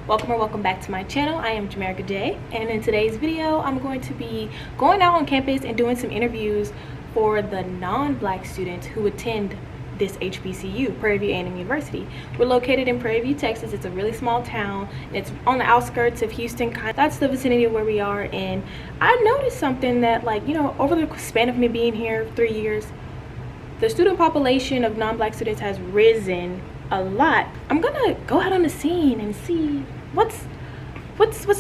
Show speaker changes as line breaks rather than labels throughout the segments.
Welcome or welcome back to my channel. I am Jamaica J, and in today's video I'm going to be going out on campus and doing some interviews for the non-black students who attend this HBCU, Prairie View A&M University. We're located in Prairie View, Texas. It's a really small town. It's on the outskirts of Houston. That's the vicinity of where we are. And I noticed something that, like, you know, over the span of me being here 3 years, the student population of non-black students has risen a lot. I'm gonna go out on the scene and see what's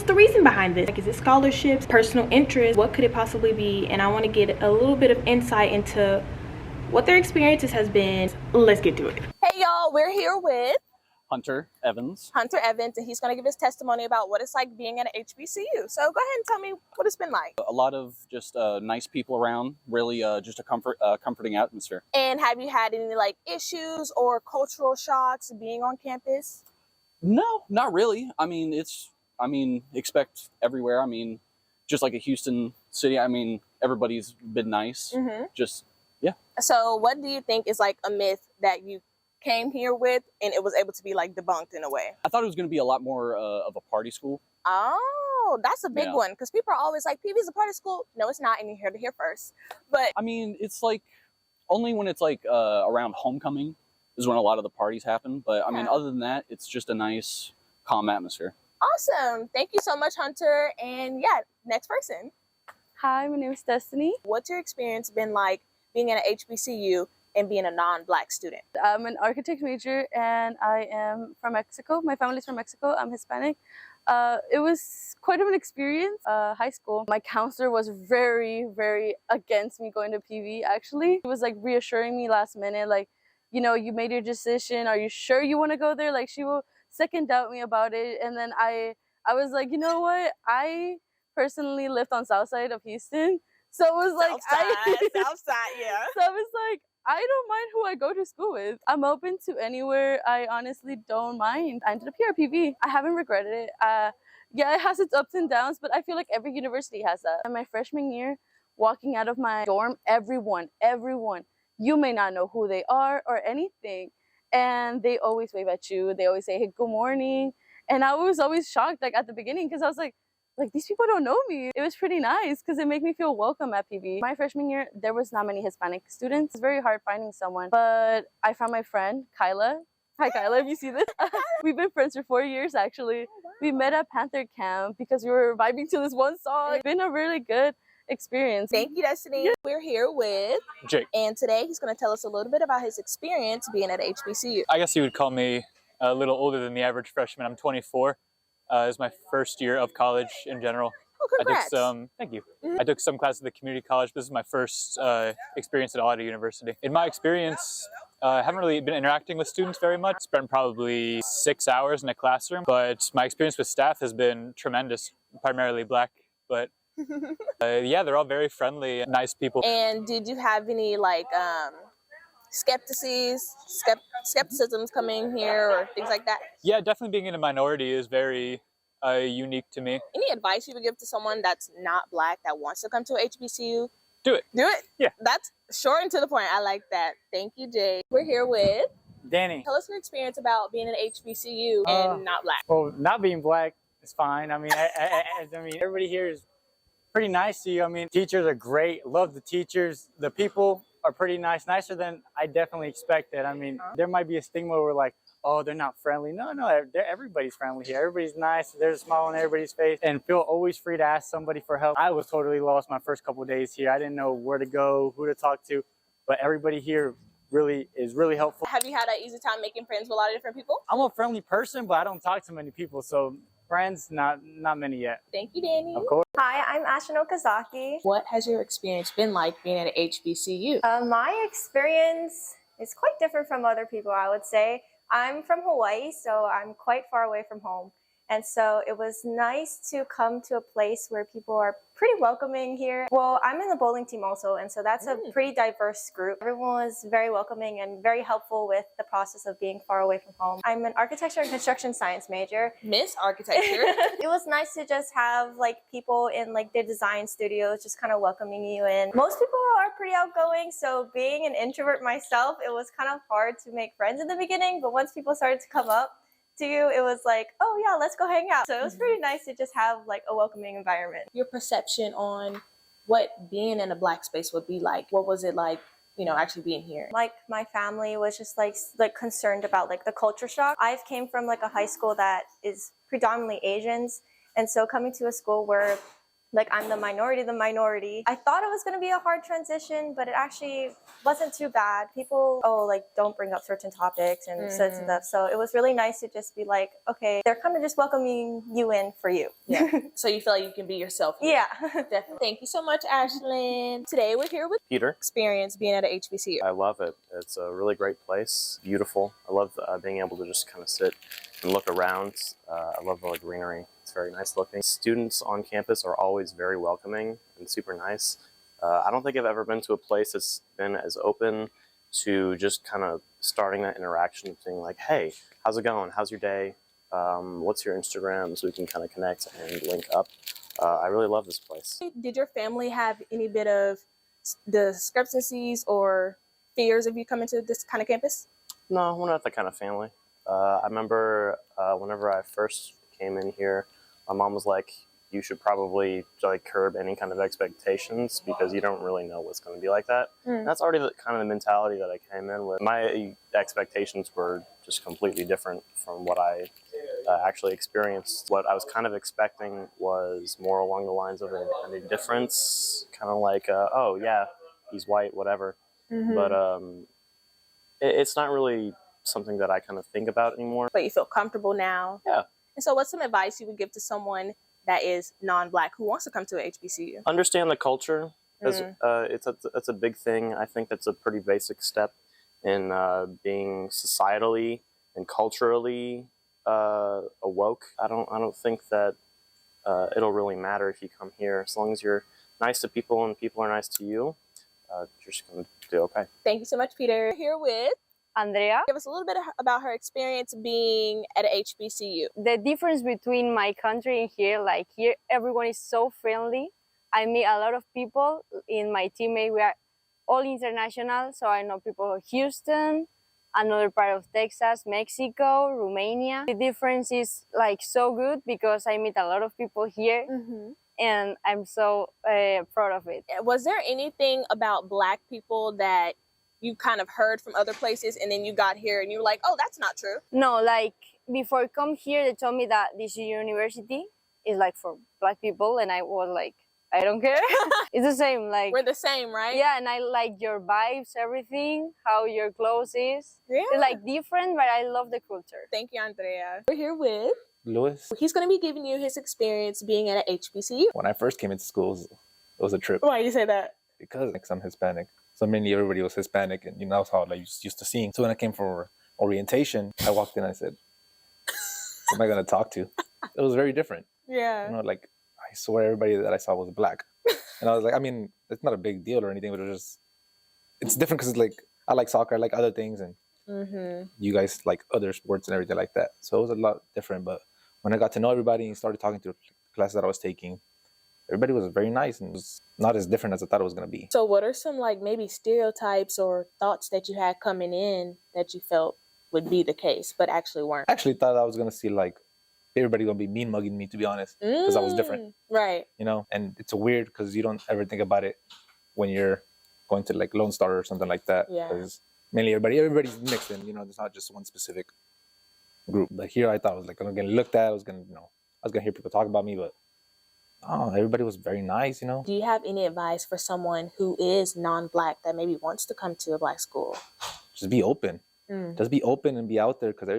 the reason behind this. Like, is it scholarships, personal interest? What could it possibly be? And I want to get a little bit of insight into what their experiences has been. Let's get to it.
Hey y'all, we're here with
Hunter Evans,
and he's going to give his testimony about what it's like being at an HBCU. So go ahead and tell me what it's been like.
a lot of just nice people around, really just a comforting atmosphere.
And have you had any like issues or cultural shocks being on campus?
No, not really. I mean, expect everywhere. I mean, just like a Houston city, I mean, everybody's been nice. Just, yeah.
So what do you think is like a myth that you came here with and it was able to be like debunked in a way?
I thought it was going to be a lot more of a party school.
Oh, that's a big one, because people are always like, PV's a party school. No, it's not, and you're here to hear first. But
I mean, it's like only when it's like around homecoming is when a lot of the parties happen. But I mean, other than that, it's just a nice, calm atmosphere.
Awesome. Thank you so much, Hunter. And yeah, next person.
Hi, my name is Destiny.
What's your experience been like being at an HBCU and being a non-black student?
I'm an architect major and I am from Mexico. My family's from Mexico. I'm Hispanic. It was quite of an experience. High school, my counselor was very, very against me going to PV, actually. He was like reassuring me last minute, like, you know, you made your decision. Are you sure you want to go there? Like, she will second doubt me about it. And then I was like, you know what? I personally lived on south side of Houston. So it was like,
South side, yeah.
So I was like, I don't mind who I go to school with. I'm open to anywhere. I honestly don't mind. I ended up here at PV. I haven't regretted it. Yeah, it has its ups and downs, but I feel like every university has that. In my freshman year, walking out of my dorm, everyone, you may not know who they are or anything. And they always wave at you. They always say, hey, good morning. And I was always shocked, like, at the beginning, because I was like, these people don't know me. It was pretty nice because it made me feel welcome at PV. My freshman year, there was not many Hispanic students. It's very hard finding someone, but I found my friend, Kyla. Hi, Kyla, if you see this. We've been friends for 4 years, actually. Oh, wow. We met at Panther Camp because we were vibing to this one song. It's been a really good experience.
Thank you, Destiny. Yeah. We're here with
Jake.
And today he's going to tell us a little bit about his experience being at HBCU.
I guess you would call me a little older than the average freshman. I'm 24. It's my first year of college in general.
Oh, congrats.
Thank you. I took some classes at the community college. This is my first experience at Auto University. In my experience, I haven't really been interacting with students very much. Spent probably 6 hours in a classroom, but my experience with staff has been tremendous, primarily black, but yeah, they're all very friendly, nice people.
And did you have any like skepticisms coming here or things like that?
Yeah, definitely being in a minority is very unique to me.
Any advice you would give to someone that's not black that wants to come to a HBCU?
Do it.
Do it?
Yeah.
That's short and to the point. I like that. Thank you, Jay. We're here with
Danny.
Tell us your experience about being at HBCU and not black.
Well, not being black is fine. I mean, I mean, everybody here is pretty nice to you. I mean, teachers are great. Love the teachers. The people are pretty nice, nicer than I definitely expected. I mean, there might be a stigma where like, oh, they're not friendly. No, everybody's friendly here. Everybody's nice. There's a smile on everybody's face, and feel always free to ask somebody for help. I was totally lost my first couple of days here. I didn't know where to go, who to talk to, but everybody here is really helpful.
Have you had an easy time making friends with a lot of different people?
I'm a friendly person, but I don't talk to many people, so friends, not many yet.
Thank you, Danny.
Of course.
Hi, I'm Ashlyn Kazaki.
What has your experience been like being at an HBCU?
My experience is quite different from other people, I would say. I'm from Hawaii, so I'm quite far away from home. And so it was nice to come to a place where people are pretty welcoming here. Well, I'm in the bowling team also, and so that's a pretty diverse group. Everyone was very welcoming and very helpful with the process of being far away from home. I'm an architecture and construction science major.
Miss Architecture.
It was nice to just have like people in like their design studios just kind of welcoming you in. Most people are pretty outgoing, so being an introvert myself, it was kind of hard to make friends in the beginning, but once people started to come up to you, it was like, oh yeah, let's go hang out. So it was pretty nice to just have like a welcoming environment.
Your perception on what being in a Black space would be like. What was it like, you know, actually being here?
Like my family was just like concerned about like the culture shock. I came from like a high school that is predominantly Asians, and so coming to a school where like I'm the minority, I thought it was going to be a hard transition, but it actually wasn't too bad. People, like don't bring up certain topics and such stuff. So it was really nice to just be like, okay, they're kind of just welcoming you in for you.
Yeah. So you feel like you can be yourself here.
Yeah.
Definitely. Thank you so much, Ashlyn. Today we're here with
Peter.
Experience being at a HBCU.
I love it. It's a really great place. Beautiful. I love being able to just kind of sit and look around. I love the greenery. It's very nice looking. Students on campus are always very welcoming and super nice. I don't think I've ever been to a place that's been as open to just kind of starting that interaction of saying like, hey, how's it going? How's your day? What's your Instagram? So we can kind of connect and link up. I really love this place.
Did your family have any bit of discrepancies or fears of you coming to this kind of campus?
No, we're not that kind of family. I remember whenever I first came in here, my mom was like, you should probably like curb any kind of expectations because you don't really know what's going to be like that. And that's already kind of the mentality that I came in with. My expectations were just completely different from what I actually experienced. What I was kind of expecting was more along the lines of a difference, kind of like, oh yeah, he's white, whatever. But it's not really something that I kind of think about anymore.
But you feel comfortable now?
Yeah.
And so what's some advice you would give to someone that is non-Black who wants to come to a HBCU?
Understand the culture. It's a big thing. I think that's a pretty basic step in being societally and culturally awoke. I don't think that it'll really matter if you come here. As long as you're nice to people and people are nice to you, you're just going to do okay.
Thank you so much, Peter. Here with
Andrea.
Give us a little bit about her experience being at a HBCU.
The difference between my country and here, like here, everyone is so friendly. I meet a lot of people in my teammate. We are all international, so I know people from Houston, another part of Texas, Mexico, Romania. The difference is like so good because I meet a lot of people here, and I'm so proud of it.
Was there anything about Black people that you kind of heard from other places and then you got here and you were like, oh, that's not true?
No, like before I come here, they told me that this university is like for Black people, and I was like, I don't care. It's the same, like
we're the same, right?
Yeah, and I like your vibes, everything, how your clothes is.
Yeah.
It's like different, but I love the culture.
Thank you, Andrea. We're here with
Louis.
He's going to be giving you his experience being at a HBCU.
When I first came into school, it was a trip.
Why do you say that?
Because I'm Hispanic. So mainly everybody was Hispanic, and that's how I used to seeing. So when I came for orientation, I walked in and I said, who am I going to talk to? It was very different.
Yeah.
Like I swear everybody that I saw was Black. And I was like, I mean, it's not a big deal or anything, but it's different because it's like, I like soccer, I like other things, and you guys like other sports and everything like that. So it was a lot different. But when I got to know everybody and started talking to the classes that I was taking, everybody was very nice and was not as different as I thought it was going to be.
So what are some like maybe stereotypes or thoughts that you had coming in that you felt would be the case, but actually weren't?
I actually thought I was going to see like everybody going to be mean mugging me, to be honest, because I was different.
Right.
And it's weird because you don't ever think about it when you're going to like Lone Star or something like that.
Yeah.
Because mainly everybody's mixed in, there's not just one specific group. But here I thought I was like going to get looked at. I was going to hear people talk about me, but everybody was very nice,
Do you have any advice for someone who is non-Black that maybe wants to come to a Black school?
Just be open. Just be open and be out there, because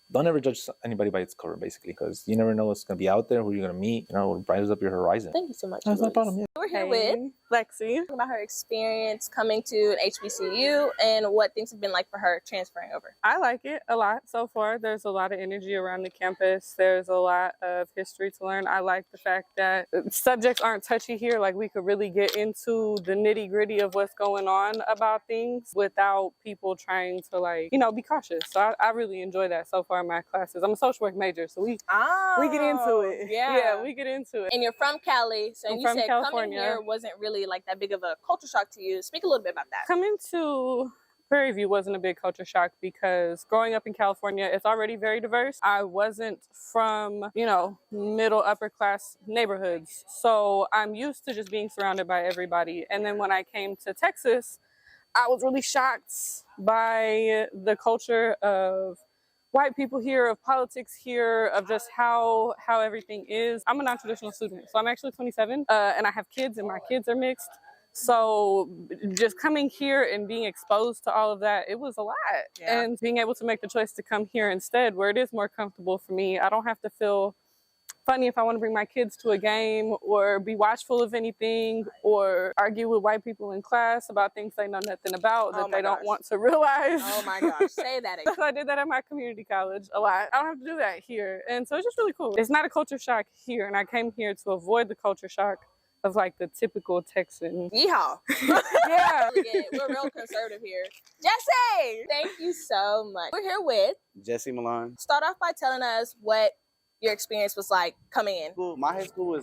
don't ever judge anybody by its cover, basically, because you never know what's going to be out there, who you're going to meet. It brightens up your horizon.
Thank you so much.
That's no problem. Yeah.
We're here with Lexi, talking about her experience coming to an HBCU and what things have been like for her transferring over.
I like it a lot so far. There's a lot of energy around the campus. There's a lot of history to learn. I like the fact that subjects aren't touchy here. Like, we could really get into the nitty gritty of what's going on about things without people trying to be cautious. So I really enjoy that so far in my classes. I'm a social work major, so we get into it. Yeah, we get into it.
And you're from Cali, so you said
California.
Coming here wasn't really like that big of a culture shock to you. Speak a little bit about that.
Coming to Prairie View wasn't a big culture shock because growing up in California, it's already very diverse. I wasn't from, you know, middle upper class neighborhoods. So I'm used to just being surrounded by everybody. And then when I came to Texas, I was really shocked by the culture of white people here, of politics here, of just how everything is. I'm a non-traditional student, so I'm actually 27, and I have kids, and my kids are mixed. So just coming here and being exposed to all of that, it was a lot. Yeah. And being able to make the choice to come here instead, where it is more comfortable for me. I don't have to feel funny if I want to bring my kids to a game or be watchful of anything or argue with white people in class about things they know nothing about that they don't want to realize.
Oh my gosh, say that again.
I did that at my community college a lot. I don't have to do that here. And so it's just really cool. It's not a culture shock here, and I came here to avoid the culture shock of like the typical Texan.
Yeehaw.
Yeah.
We're real conservative here. Jesse, thank you so much. We're here with
Jesse Milan.
Start off by telling us what your experience was like coming in.
My high school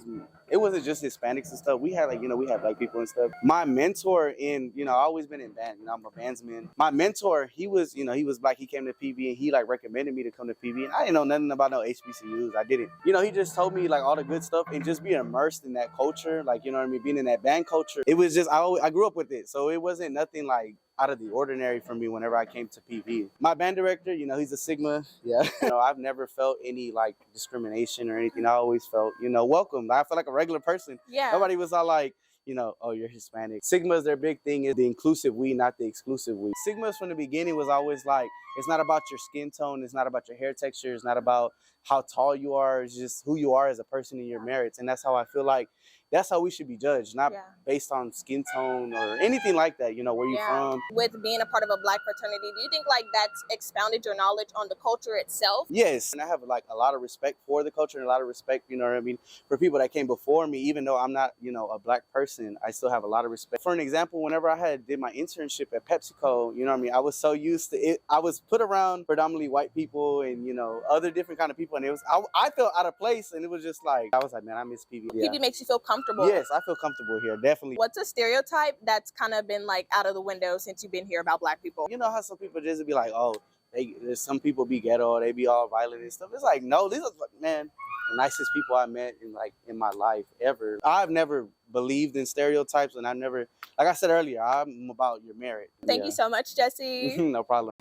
it wasn't just Hispanics and stuff. We had we had black people and stuff. My mentor I've always been in band, I'm a bandsman. My mentor, he was black. He came to PV and he recommended me to come to PV. And I didn't know nothing about no HBCUs. I didn't. He just told me all the good stuff and just being immersed in that culture, being in that band culture. It was just, I grew up with it. So it wasn't nothing out of the ordinary for me whenever I came to PV. My band director, he's a Sigma. Yeah. I've never felt any discrimination or anything. I always felt, welcome. I felt like a regular person.
Yeah.
Nobody was all oh, you're Hispanic. Sigmas, their big thing is the inclusive we, not the exclusive we. Sigmas from the beginning was always it's not about your skin tone. It's not about your hair texture. It's not about how tall you are. It's just who you are as a person and your merits. And that's how I feel that's how we should be judged, not based on skin tone or anything like that, where you're from.
With being a part of a black fraternity, do you think that's expounded your knowledge on the culture itself?
Yes, and I have a lot of respect for the culture and a lot of respect, for people that came before me. Even though I'm not, a black person, I still have a lot of respect. For an example, whenever I did my internship at PepsiCo, I was so used to it. I was put around predominantly white people and, other different kind of people. And I felt out of place, and it was just I was man, I miss PV. Yeah.
PV makes you feel comfortable.
Yes, I feel comfortable here, definitely.
What's a stereotype that's kind of been out of the window since you've been here about black people?
You know how some people just be oh, some people be ghetto, they be all violent and stuff. It's no, these are, man, the nicest people I met in my life ever. I've never believed in stereotypes, and I've never, like I said earlier, I'm about your merit.
Thank you so much, Jesse.
No problem.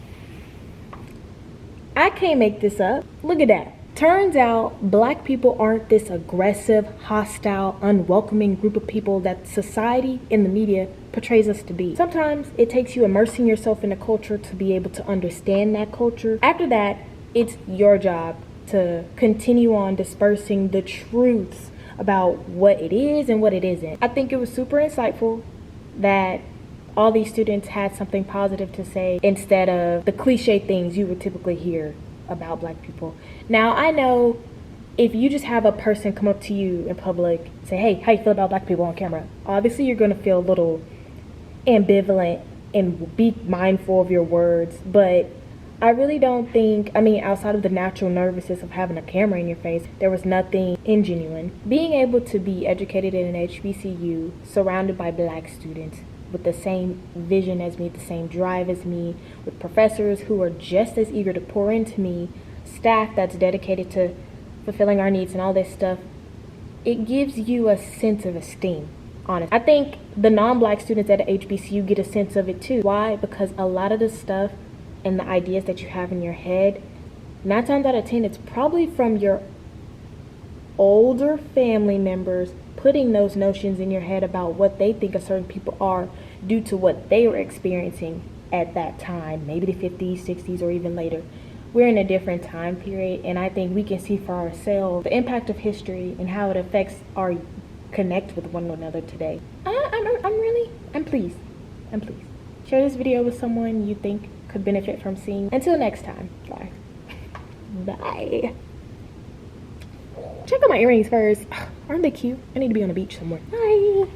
I can't make this up. Look at that. Turns out black people aren't this aggressive, hostile, unwelcoming group of people that society and the media portrays us to be. Sometimes it takes you immersing yourself in a culture to be able to understand that culture. After that, it's your job to continue on dispersing the truths about what it is and what it isn't. I think it was super insightful that all these students had something positive to say instead of the cliche things you would typically hear about black people. Now, I know if you just have a person come up to you in public and say, hey, how you feel about black people on camera? Obviously, you're going to feel a little ambivalent and be mindful of your words. But I really don't think, outside of the natural nervousness of having a camera in your face, there was nothing ingenuine. Being able to be educated in an HBCU surrounded by black students with the same vision as me, the same drive as me, with professors who are just as eager to pour into me, staff that's dedicated to fulfilling our needs and all this stuff, it gives you a sense of esteem, honestly. I think the non-black students at HBCU get a sense of it too. Why? Because a lot of the stuff and the ideas that you have in your head, 9 times out of 10, it's probably from your older family members putting those notions in your head about what they think of certain people are due to what they were experiencing at that time, maybe the 50s, 60s, or even later. We're in a different time period, and I think we can see for ourselves the impact of history and how it affects our connect with one another today. I'm pleased. Share this video with someone you think could benefit from seeing. Until next time, bye. Bye. Check out my earrings first. Aren't they cute? I need to be on the beach somewhere. Bye.